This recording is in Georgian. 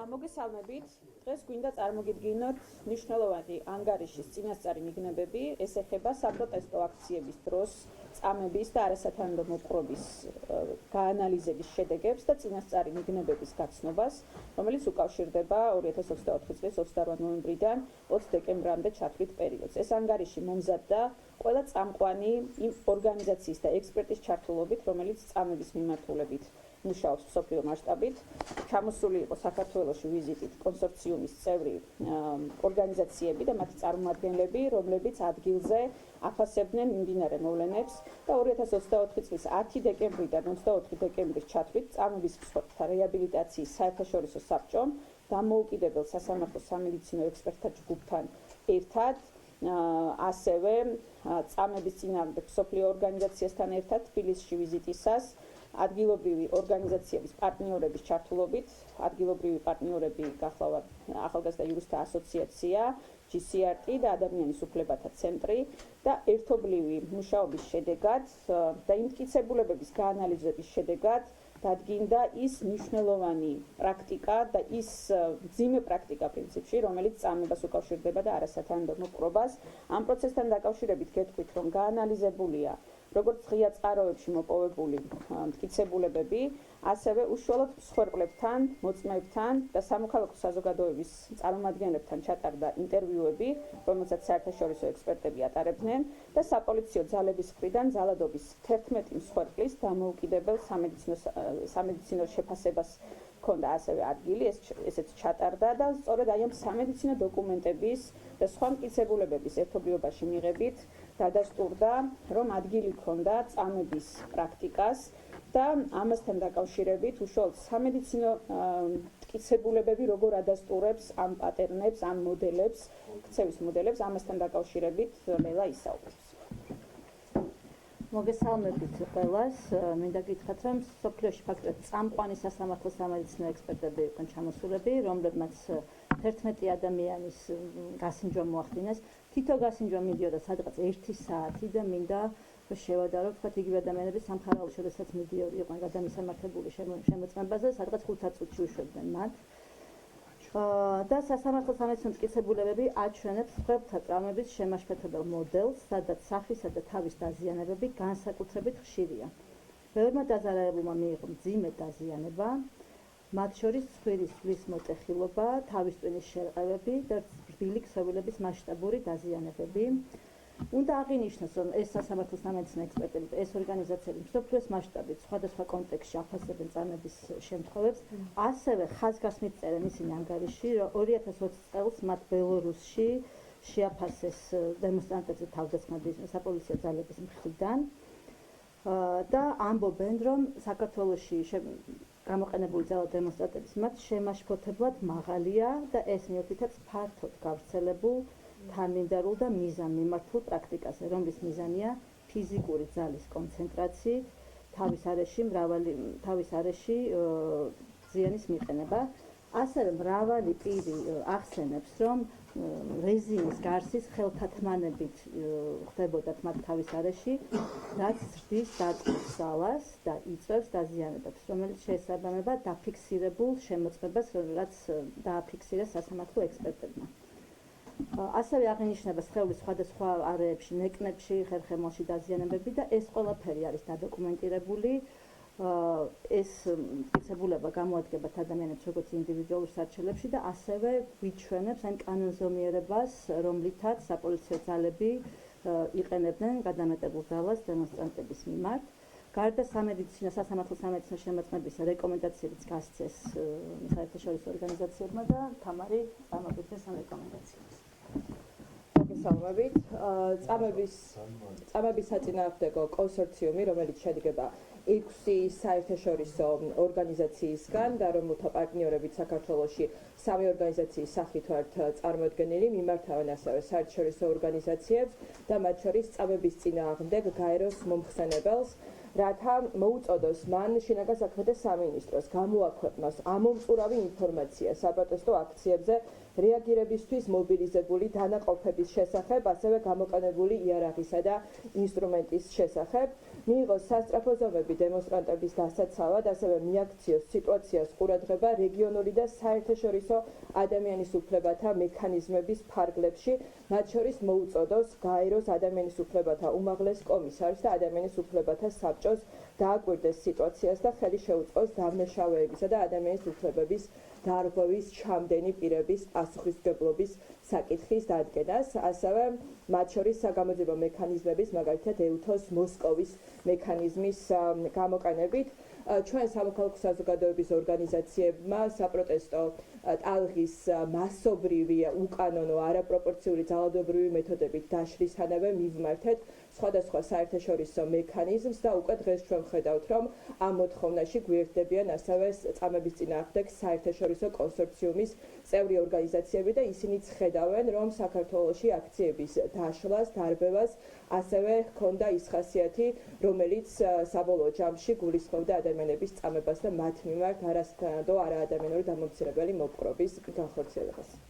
მოგესალმებით. დღეს გვინდა წარმოგიდგინოთ მნიშვნელოვანი ანგარიშის წინასწარი მიგნებები, ეს ეხება საპროტესტო აქციების დროს წამების და არასათანადო მოპყრობის გაანალიზების შედეგებს და წინასწარი მიგნებების გაცნობას, რომელიც უკავშირდება 2024 წლის 28 ნოემბრიდან 20 დეკემბრამდე ჩათვლით პერიოდს. ეს ანგარიში მომზადდა ყველა წამყვანი იმ ორგანიზაციის და ექსპერტის ჩართულობით, რომელიც წამების მიმართულებით მუშაობს მსოფლიო მასშტაბით. ჩამოსული იყო საქართველოში ვიზიტით კონსორციუმის წევრი ორგანიზაციები და მათი წარმომადგენლები, რომლებიც ადგილზე აფასებდნენ მიმდინარე მოვლენებს და 2024 წლის 10 დეკემბრიდან 24 დეკემბრის ჩათვლით წამების მსხვერპლთა რეაბილიტაციის საერთაშორისო საბჭომ დამოუკიდებელ სასამართლო სამედიცინო ექსპერტთა ჯგუფთან ერთად ასევე წამების წინააღმდეგ მსოფლიო ორგანიზაციასთან ერთად თბილისში ვიზიტისას ადგილობრივი ორგანიზაციების პარტნიორების ჩართულობით, ადგილობრივი პარტნიორები გახლავთ ახალგაზრდა იურისტთა ასოციაცია, GCRT და ადამიანის უფლებათა ცენტრი და ერთობლივი მუშაობის შედეგად და იმ მტკიცებულებების გაანალიზების შედეგად დადგინდა ის მნიშვნელოვანი პრაქტიკა და ის მძიმე პრაქტიკა პრინციპში, რომელიც წამებას უკავშირდება და არასათანადო მოპყრობას. ამ პროცესთან დაკავშირებით გეტყვით, რომ გაანალიზებულია როგორც ღია წყაროებში მოპოვებული მტკიცებულებები, ასევე უშუალოდ მსხვერპლებთან, მოწმეებთან და სამოქალაქო საზოგადოების წარმომადგენლებთან ჩატარდა ინტერვიუები, რომელსაც საერთაშორისო ექსპერტები ატარებდნენ და საპოლიციო ძალების მხრიდან ძალადობის 11 მსხვერპლის დამოუკიდებელ სამედიცინო შეფასებას ჰქონდა ასევე ადგილი, ესეც ჩატარდა და სწორედ აი ამ სამედიცინო დოკუმენტების და სხვა მტკიცებულებების ერთობლიობაში მიღებით დადასტურდა, რომ ადგილი ჰქონდა წამების პრაქტიკას და ამასთან დაკავშირებით უშუალოდ სამედიცინო მტკიცებულებები როგორ ადასტურებს ამ პატერნებს, ამ მოდელებს, ქცევის მოდელებს, ამასთან დაკავშირებით ლელა ისაუბრებს. მოგესალმებით ყველას. მინდა გითხრათ, რომ სოფლიოში ფაქტობრივად წამყვანი სასამართლო სამედიცინო ექსპერტები იყვნენ ჩამოსულები, რომლებმაც 11 ადამიანის გასინჯვა მოახდინეს. თითო გასინჯვა მიდიოდა სადღაც 1 საათი და მინდა შევადარო, ვთქვათ, იგივე ადამიანები სამხარაულში, შესაძაც მიდიოდნენ გადამისამართებული შემოწმებაზე, სადღაც 5 წუთში უშვებდნენ მათ. და სასამართლო სამედიცინო მტკიცებულებები აჩვენებს მსხვერპლთა ტრავმების შემაშფოთებელ მოდელს, სადაც სახისა და თავის დაზიანებები განსაკუთრებით ხშირია. ბევრმა დაზარალებულმა მიიღო მძიმე დაზიანება, მათ შორის ცხვირის სვლის მოტეხილობა, თავის ტვინის შერყევები და რბილი ქსოვილების მასშტაბური დაზიანებები. უნდა აღინიშნოს, რომ ეს სასამართლო სამედიცინო ექსპერტები და ეს ორგანიზაციები მსოფლიოს მასშტაბით სხვადასხვა კონტექსტში აფასებენ წამების შემთხვევებს. ასევე ხაზგასმით წერენ ისინი ანგარიში, რომ 2020 წელს მათ ბელორუსში შეაფასეს დემონსტრანტებზე თავდასხმების საპოლიციო ძალების მხრიდან და ამბობენ, რომ საქართველოში გამოყენებული ძალა დემონსტრანტების მათ შემაშფოთებლად მაღალია და ეს მიუთითებს ფართოდ გავრცელებულ თანმიმდევრულ და მიზანმიმართულ პრაქტიკაზე, რომლის მიზანია ფიზიკური ძალის კონცენტრაციით თავის არეში ზიანის მიყენება. ასევე მრავალი პირი ახსენებს, რომ რეზინის გარსის ხელთათმანებით ხდებოდათ მათ თავის არეში, რაც ზრდის დაწვის ძალას და იწვევს დაზიანებებს, რომელიც შეესაბამება დაფიქსირებულ შემოწმებას, რაც დააფიქსირეს სასამართლო ექსპერტებმა. ასევე აღინიშნება სხეულის სხვადასხვა არეებში, ნეკნებში, ხერხემალში დაზიანებები და ეს ყველაფერი არის დადოკუმენტირებული. ეს მტკიცებულება გამოადგება ადამიანებს როგორც ინდივიდუალურ სარჩელებში და ასევე გვიჩვენებს այն კანონზომიერებას, რომლითაც საპოლიციო ძალები იყენებდნენ გადამეტებულ ძალას დემონსტრანტების მიმართ. გარდა სასამართლო სამედიცინო შემოწმებისა რეკომენდაციებიც გასცეს საერთაშორისო ორგანიზაციებმა და თამარი წამოგვიდგეს ამ რეკომენდაციებს. მოგესალმებით. წამების საწინააღმდეგო კონსორციუმი, რომელიც შედგება 6 საერთაშორისო ორგანიზაციისგან და რომელთა პარტნიორებით საქართველოში 3 ორგანიზაციის სახით ვართ წარმოდგენილი, მიმართავენ ასევე საერთაშორისო ორგანიზაციებს და მათ შორის წამების წინააღმდეგ გაეროს მომხსენებელს, რათა მოუწოდოს მან შინაგან საქმეთა სამინისტროს გამოაქვეყნოს ამომწურავი ინფორმაცია საპროტესტო აქციებზე რეაგირებისთვის მობილიზებული დანაყოფების შესახებ, ასევე გამოყენებული იარაღისა და ინსტრუმენტის შესახებ. მიიღო სასწრაფო ზომები დემონსტრანტების დასაცავად, ასევე მიაქციოს სიტუაციას ყურადღება რეგიონული და საერთაშორისო ადამიანის უფლებათა მექანიზმების ფარგლებში, მათ შორის მოუწოდოს გაეროს ადამიანის უფლებათა უმაღლეს კომისარს და ადამიანის უფლებათა საბჭოს დააკვირდეს სიტუაციას და ხელი შეუწყოს დამნაშავეებისა და ადამიანის უფლებების დარღვევის ჩამდენი პირების პასუხისმგებლობის საკითხის დადგენას, ასევე მათ შორის საგამოძიებო მექანიზმების, მაგალითად ეუთოს მოსკოვის მექანიზმის გამოყენებით. ჩვენ სამოქალაქო საზოგადოების ორგანიზაციებმა საპროტესტო ტალღის მასობრივი, უკანონო, არაპროპორციული ძალადობრივი მეთოდებით დაშლისთანავე მივმართეთ სხვადასხვა საერთაშორისო მექანიზმს და უკვე დღეს ჩვენ ხედავთ, რომ ამ მოთხოვნაში გვერდებიან ასევე წამების წინააღმდეგ საერთაშორისო კონსორციუმის წევრი ორგანიზაციები და ისინიც ხედავენ, რომ საქართველოში აქციების დაშლას, დარბევას ასევე ჰქონდა ის ხასიათი, რომელიც საბოლოო ჯამში გულისხმობდა ადამიანების წამებას და მათ მიმართ არასათანადო არაადამიანური დამამცირებელი მოპყრობის განხორციელებას.